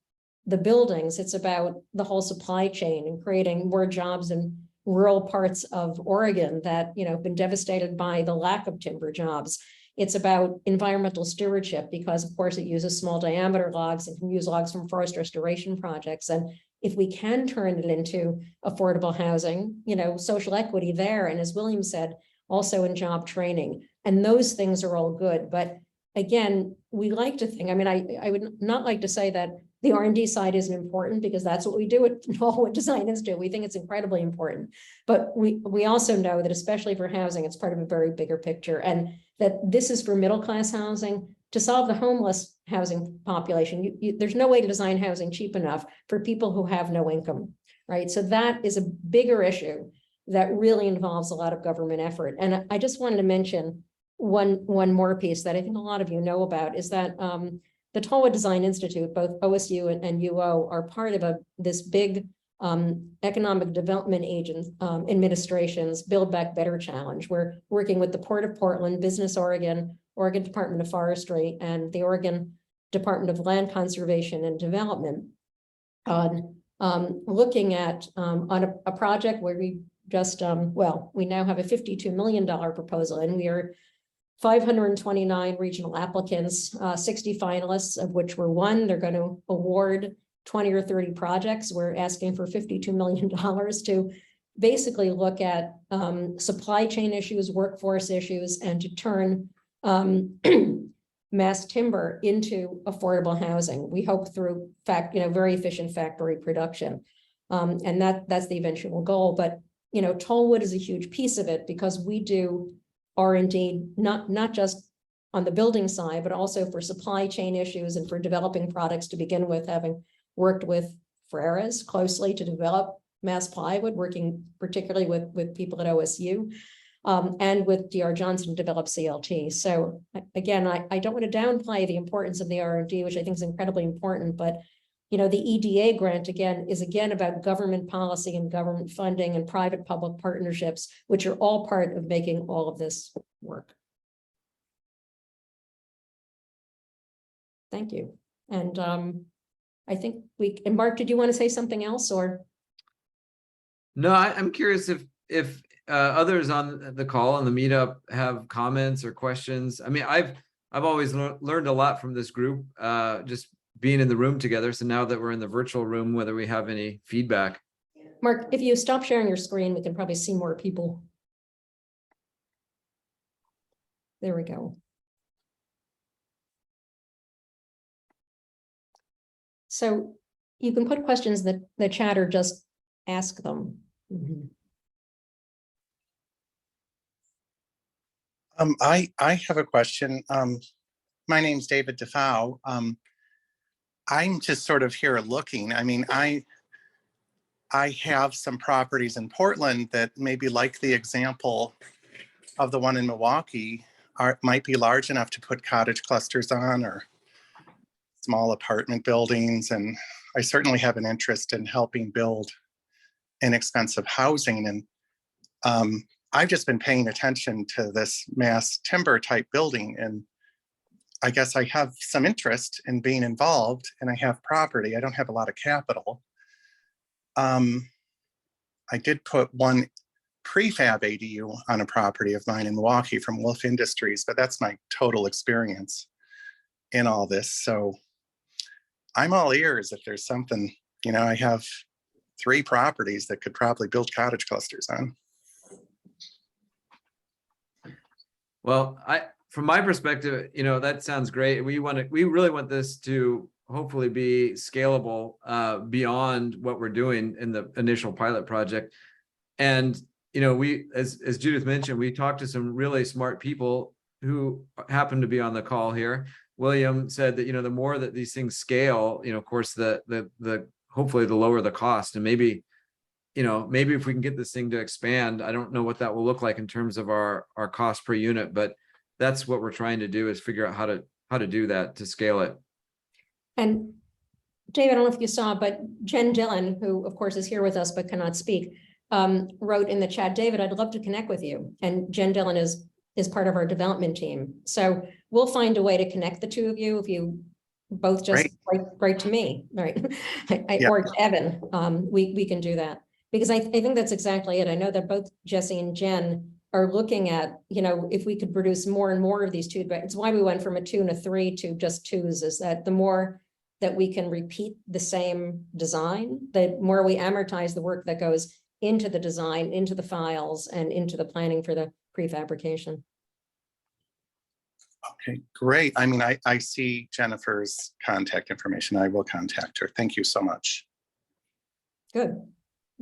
the buildings, it's about the whole supply chain and creating more jobs in rural parts of Oregon that, have been devastated by the lack of timber jobs. It's about environmental stewardship because, of course, it uses small diameter logs and can use logs from forest restoration projects. And if we can turn it into affordable housing, social equity there. And as William said, also in job training. And those things are all good. But again, we like to think, I mean, I would not like to say that the R&D side isn't important because that's what we do at all what designers do. We think it's incredibly important. But we also know that especially for housing, it's part of a very bigger picture. And that this is for middle-class housing. To solve the homeless housing population, there's no way to design housing cheap enough for people who have no income, right? So that is a bigger issue that really involves a lot of government effort. And I just wanted to mention one more piece that I think a lot of you know about is that the Tallwood Design Institute, both OSU and UO, are part of this big economic development administration's Build Back Better challenge. We're working with the Port of Portland, Business Oregon, Oregon Department of Forestry, and the Oregon Department of Land Conservation and Development on looking at on a project where we just, we now have a $52 million proposal, and we are 529 regional applicants, 60 finalists, of which we're one. They're going to award 20 or 30 projects. We're asking for $52 million to basically look at supply chain issues, workforce issues, and to turn mass timber into affordable housing. We hope through very efficient factory production. And that's the eventual goal. But, Tallwood is a huge piece of it because we do R&D, not just on the building side, but also for supply chain issues and for developing products to begin with, having worked with Freres closely to develop mass plywood, working particularly with people at OSU, and with DR Johnson to develop CLT. So again, I don't want to downplay the importance of the R&D, which I think is incredibly important, but the EDA grant, again, is about government policy and government funding and private-public partnerships, which are all part of making all of this work. Thank you. And I think and Mark, did you want to say something else or? No, I'm curious if others on the call on the meetup have comments or questions. I mean, I've always learned a lot from this group, just being in the room together. So now that we're in the virtual room, whether we have any feedback. Mark, if you stop sharing your screen, we can probably see more people. There we go. So you can put questions in the chat or just ask them. Mm-hmm. I have a question. My name's David Defoe. I'm just sort of here looking. I mean, I have some properties in Portland that maybe like the example of the one in Milwaukee might be large enough to put cottage clusters on or small apartment buildings. And I certainly have an interest in helping build inexpensive housing. And I've just been paying attention to this mass timber type building, and I guess I have some interest in being involved, and I have property. I don't have a lot of capital. I did put one prefab ADU on a property of mine in Milwaukee from Wolf Industries, but that's my total experience in all this. So I'm all ears if there's something, I have 3 properties that could probably build cottage clusters on. Well, from my perspective, that sounds great. We really want this to hopefully be scalable beyond what we're doing in the initial pilot project. And, we, as Judith mentioned, we talked to some really smart people who happen to be on the call here William said that, the more that these things scale, of course, the hopefully the lower the cost, and maybe if we can get this thing to expand, I don't know what that will look like in terms of our cost per unit, but that's what we're trying to do, is figure out how to do that, to scale it. And David, I don't know if you saw, but Jen Dillan, who of course is here with us but cannot speak, wrote in the chat, David, I'd love to connect with you. And Jen Dillan is part of our development team. So we'll find a way to connect the two of you if you both just write to me, right? Or to Evan, we can do that. Because I think that's exactly it. I know that both Jesse and Jen are looking at, if we could produce more and more of these two, but it's why we went from a 2 and a 3 to just 2s, is that the more that we can repeat the same design, the more we amortize the work that goes into the design, into the files, and into the planning for the prefabrication. Okay, great. I mean, I see Jennifer's contact information. I will contact her. Thank you so much. Good.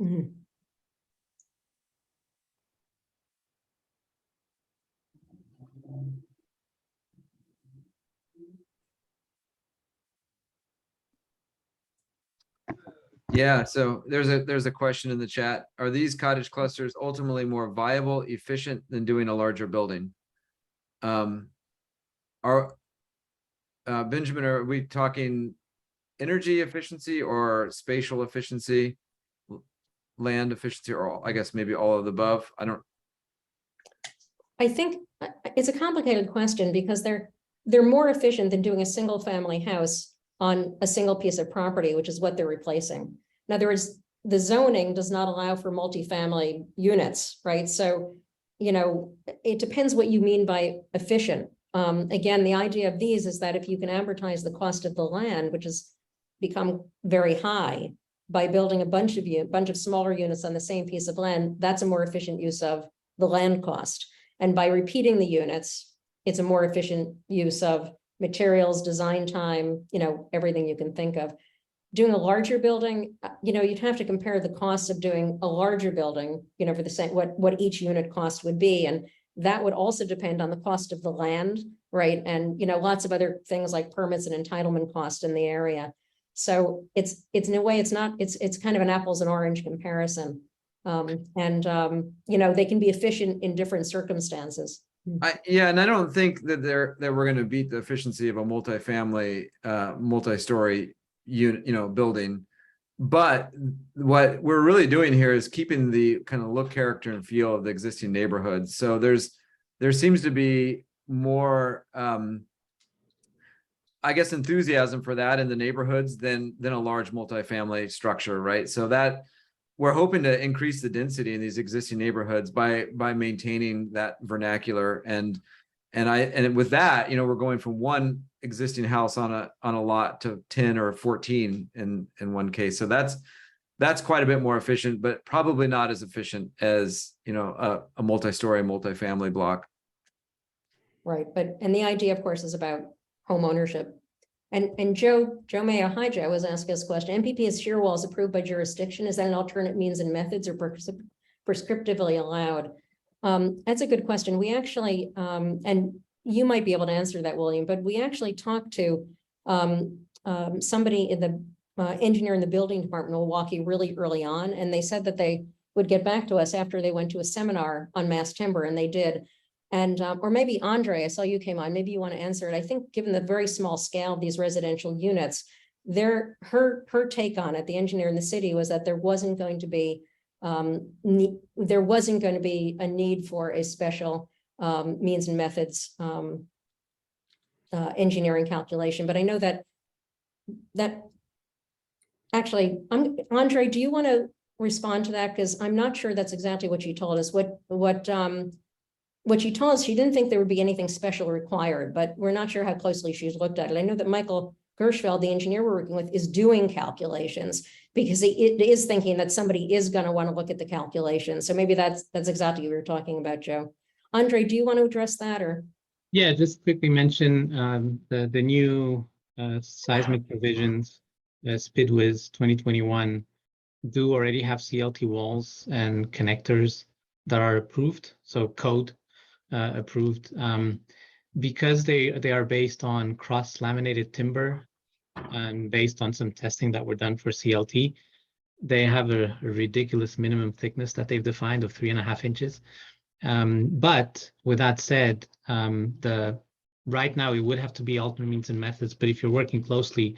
Mhm. Yeah, so there's a question in the chat. Are these cottage clusters ultimately more viable, efficient than doing a larger building? Benjamin, are we talking energy efficiency or spatial efficiency, land efficiency, or I guess maybe all of the above? I think it's a complicated question because they're more efficient than doing a single family house on a single piece of property, which is what they're replacing. In other words, the zoning does not allow for multifamily units, right? So, it depends what you mean by efficient. Again, the idea of these is that if you can amortize the cost of the land, which has become very high, by building a bunch of smaller units on the same piece of land, that's a more efficient use of the land cost. And by repeating the units, it's a more efficient use of materials, design time, everything you can think of. Doing a larger building, you'd have to compare the cost of doing a larger building, for the same, what each unit cost would be. And that would also depend on the cost of the land, right? And, lots of other things like permits and entitlement cost in the area. So it's in a way, it's kind of an apples and orange comparison. They can be efficient in different circumstances. Yeah, and I don't think that we're going to beat the efficiency of a multifamily, multi-story unit, building. But what we're really doing here is keeping the kind of look, character, and feel of the existing neighborhoods. So there seems to be more, I guess, enthusiasm for that in the neighborhoods than a large multifamily structure, right? So that we're hoping to increase the density in these existing neighborhoods by maintaining that vernacular, and with that, we're going from one existing house on a lot to 10 or 14 in one case. So that's quite a bit more efficient, but probably not as efficient as a multi-story multifamily block. Right, and the idea, of course, is about home ownership. And Joe Mayo, hi Joe, was asking us a question. MPP is shear walls approved by jurisdiction. Is that an alternate means and methods or prescriptively allowed? That's a good question. We actually, and you might be able to answer that, William, but we actually talked to somebody in the engineer in the building department in Milwaukee really early on, and they said that they would get back to us after they went to a seminar on mass timber, and they did. And, or maybe Andre, I saw you came on, maybe you want to answer it. I think given the very small scale of these residential units, her take on it, the engineer in the city, was that there wasn't going to be a need for a special means and methods engineering calculation. But I know that actually, Andre, do you want to respond to that? Because I'm not sure that's exactly what she told us. What she told us, she didn't think there would be anything special required, but we're not sure how closely she's looked at it. I know that Michael Gershfeld, the engineer we're working with, is doing calculations because it is thinking that somebody is going to want to look at the calculations. So maybe that's exactly what we were talking about, Joe. Andre, do you want to address that, or? Yeah, just quickly mention the new seismic provisions, SPIDWIS 2021, do already have CLT walls and connectors that are approved, so code approved. because they are based on cross-laminated timber and based on some testing that were done for CLT, they have a ridiculous minimum thickness that they've defined of 3.5 inches. But with that said, right now it would have to be alternate means and methods. But if you're working closely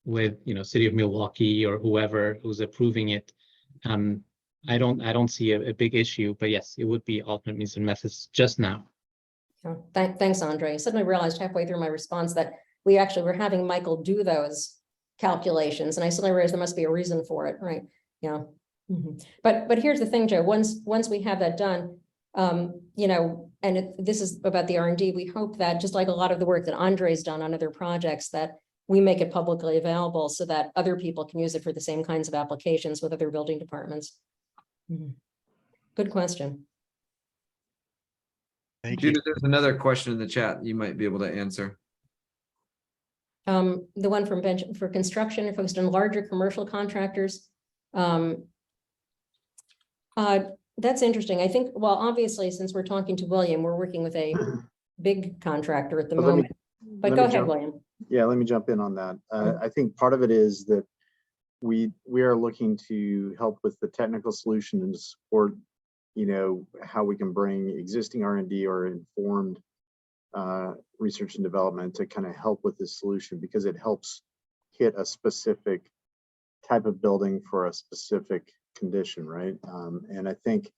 with, City of Milwaukie or whoever who's approving it, I don't see a big issue. But yes, it would be alternate means and methods just now. Oh, thanks, Andre. I suddenly realized halfway through my response that we actually were having Michael do those calculations, and I suddenly realized there must be a reason for it, right? Yeah. But here's the thing, Joe. Once we have that done, this is about the R&D. We hope that just like a lot of the work that Andre's done on other projects, that we make it publicly available so that other people can use it for the same kinds of applications with other building departments. Good question. Thank you. Judith, there's another question in the chat you might be able to answer. The one from Bench for construction focused on larger commercial contractors. That's interesting. I think, well, obviously, since we're talking to William, we're working with a big contractor at the But let me- moment. But go ahead, William. Yeah, let me jump in on that. I think part of it is that we are looking to help with the technical solution and to support, how we can bring existing R&D or informed research and development to kind of help with this solution, because it helps hit a specific type of building for a specific condition, right? And I think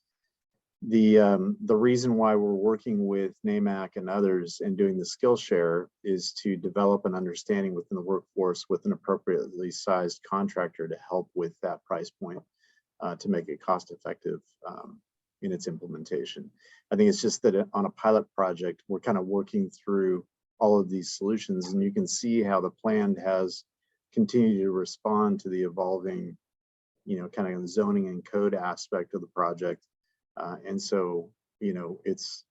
the reason why we're working with NAMAC and others and doing the skill share is to develop an understanding within the workforce with an appropriately sized contractor to help with that price point to make it cost effective in its implementation. I think it's just that on a pilot project, we're kind of working through all of these solutions, and you can see how the plan has continued to respond to the evolving, kind of zoning and code aspect of the project. And so, it's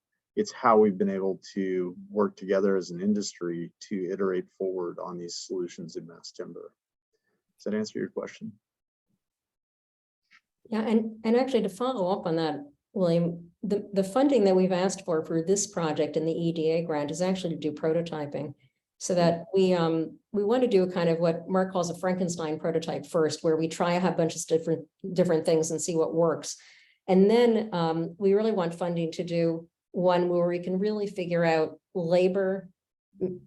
how we've been able to work together as an industry to iterate forward on these solutions in mass timber. Does that answer your question? Yeah, and actually to follow up on that, William, the funding that we've asked for this project in the EDA grant is actually to do prototyping, so that we want to do a kind of what Mark calls a Frankenstein prototype first, where we try a bunch of different things and see what works. And then we really want funding to do one where we can really figure out labor,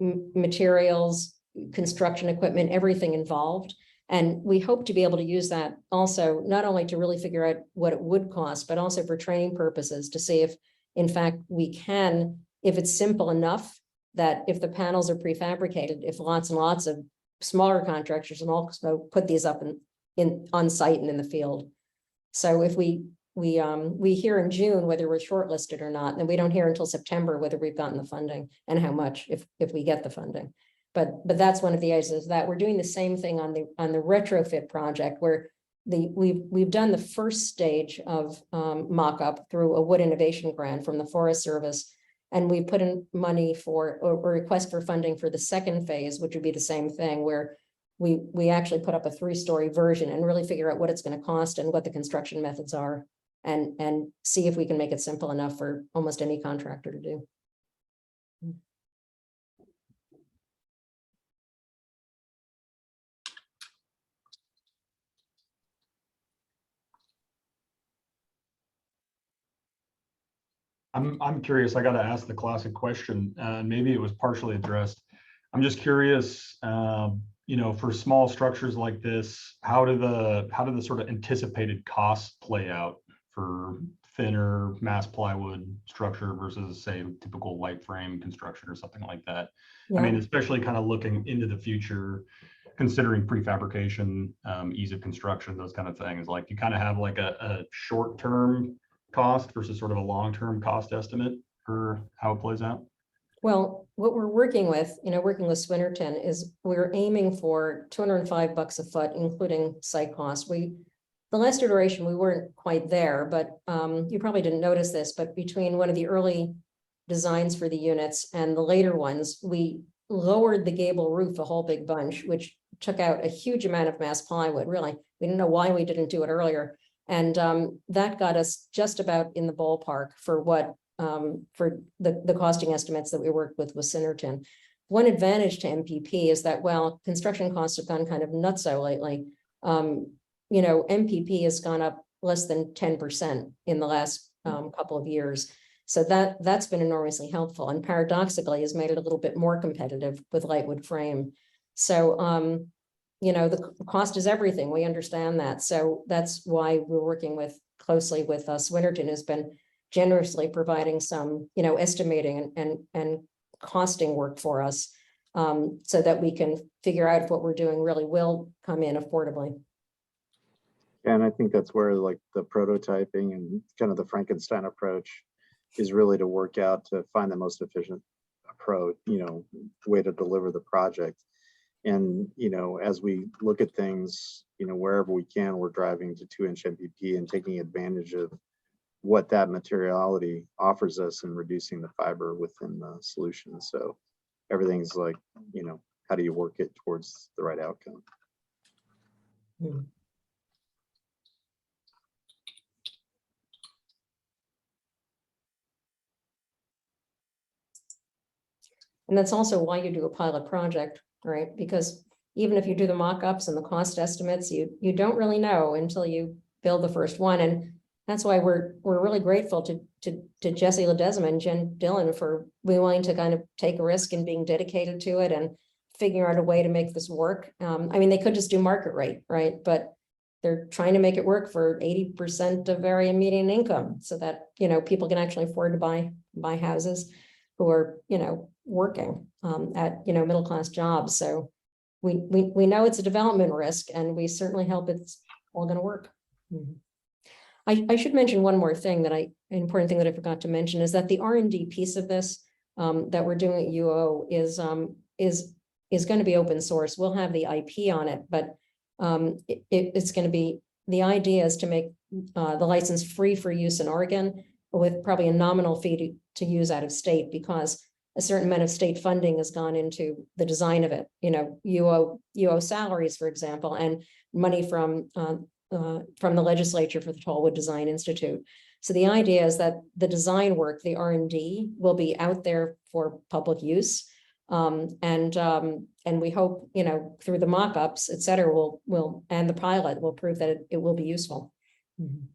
materials, construction equipment, everything involved. And we hope to be able to use that also, not only to really figure out what it would cost, but also for training purposes to see if, in fact, we can, if it's simple enough that if the panels are prefabricated, if lots and lots of smaller contractors can also put these up in on site and in the field. So if we hear in June whether we're shortlisted or not, then we don't hear until September whether we've gotten the funding and how much if we get the funding. But that's one of the ideas, is that we're doing the same thing on the retrofit project, where we've done the first stage of mock-up through a wood innovation grant from the Forest Service, and we put in money for a request for funding for the second phase, which would be the same thing, where we actually put up a 3-story version and really figure out what it's going to cost and what the construction methods are, and see if we can make it simple enough for almost any contractor to do. I'm curious. I got to ask the classic question. Maybe it was partially addressed. I'm just curious. For small structures like this, how do the sort of anticipated costs play out for thinner mass plywood structure versus, say, typical light frame construction or something like that? Yeah. I mean, especially kind of looking into the future, considering prefabrication, ease of construction, those kind of things. Like, you kind of have like a short-term cost versus sort of a long-term cost estimate for how it plays out? Well, what we're working with, working with Swinerton, is we're aiming for $205 a foot, including site costs. The last iteration, we weren't quite there, but you probably didn't notice this, but between one of the early designs for the units and the later ones, we lowered the gable roof a whole big bunch, which took out a huge amount of mass plywood. Really, we didn't know why we didn't do it earlier. And that got us just about in the ballpark for what for the costing estimates that we worked with Swinerton. One advantage to MPP is that while construction costs have gone kind of nutso lately, you know, MPP has gone up less than 10% in the last couple of years. So that's been enormously helpful, and paradoxically has made it a little bit more competitive with lightwood frame. So, you know, the cost is everything. We understand that. So that's why we're working closely with Swinerton, who's been generously providing some, you know, estimating and costing work for us, so that we can figure out if what we're doing really will come in affordably. And I think that's where like the prototyping and kind of the Frankenstein approach is really to work out to find the most efficient approach, you know, way to deliver the project. And, you know, as we look at things, you know, wherever we can, we're driving to 2-inch MPP and taking advantage of what that materiality offers us and reducing the fiber within the solution. So everything's like, you know, how do you work it towards the right outcome? Hmm. And that's also why you do a pilot project, right? Because even if you do the mock-ups and the cost estimates, you don't really know until you build the first one. And that's why we're really grateful to Jesse Ledesma and Jen Dillan for being willing to kind of take a risk and being dedicated to it and figuring out a way to make this work. I mean, they could just do market rate, right? But they're trying to make it work for 80% of area median income, so that, you know, people can actually afford to buy houses who are, you know, working at, you know, middle-class jobs. So we know it's a development risk, and we certainly hope it's all going to work. Mm-hmm. I should mention one more thing an important thing that I forgot to mention is that the R&D piece of this that we're doing at UO is going to be open source. We'll have the IP on it, but it's going to be, the idea is to make the license free for use in Oregon with probably a nominal fee to use out of state, because a certain amount of state funding has gone into the design of it. You know, UO salaries, for example, and money from the legislature for the Tallwood Design Institute. So the idea is that the design work, the R&D, will be out there for public use. And we hope, you know, through the mock-ups, et cetera, will and the pilot will prove that it will be useful. Mm-hmm.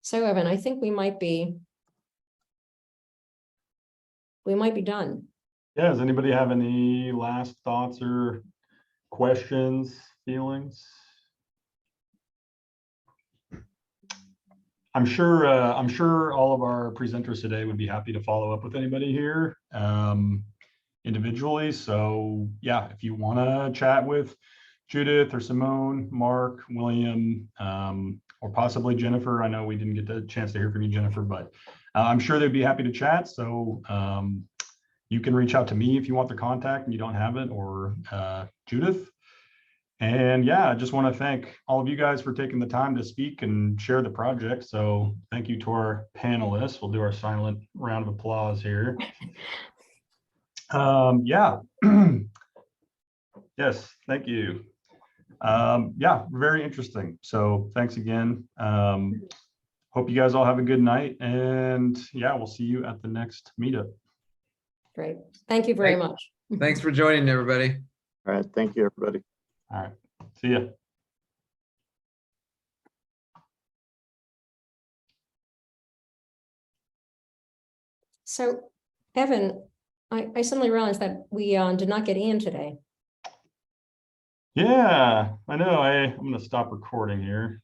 So Evan, I think we might be done. Yeah, does anybody have any last thoughts or questions, feelings? I'm sure all of our presenters today would be happy to follow up with anybody here individually. So yeah, if you want to chat with Judith or Simone, Mark, William, or possibly Jennifer. I know we didn't get the chance to hear from you, Jennifer, but I'm sure they'd be happy to chat. So you can reach out to me if you want the contact and you don't have it, or Judith. And yeah, I just want to thank all of you guys for taking the time to speak and share the project. So thank you to our panelists. We'll do our silent round of applause here. Yeah. Yes, thank you. Yeah, very interesting. So thanks again. Hope you guys all have a good night, and yeah, we'll see you at the next meetup. Great. Thank you very much. Thanks for joining, everybody. All right. Thank you, everybody. All right. See ya. So, Evan, I suddenly realized that we did not get Ian today. Yeah, I know. I'm going to stop recording here.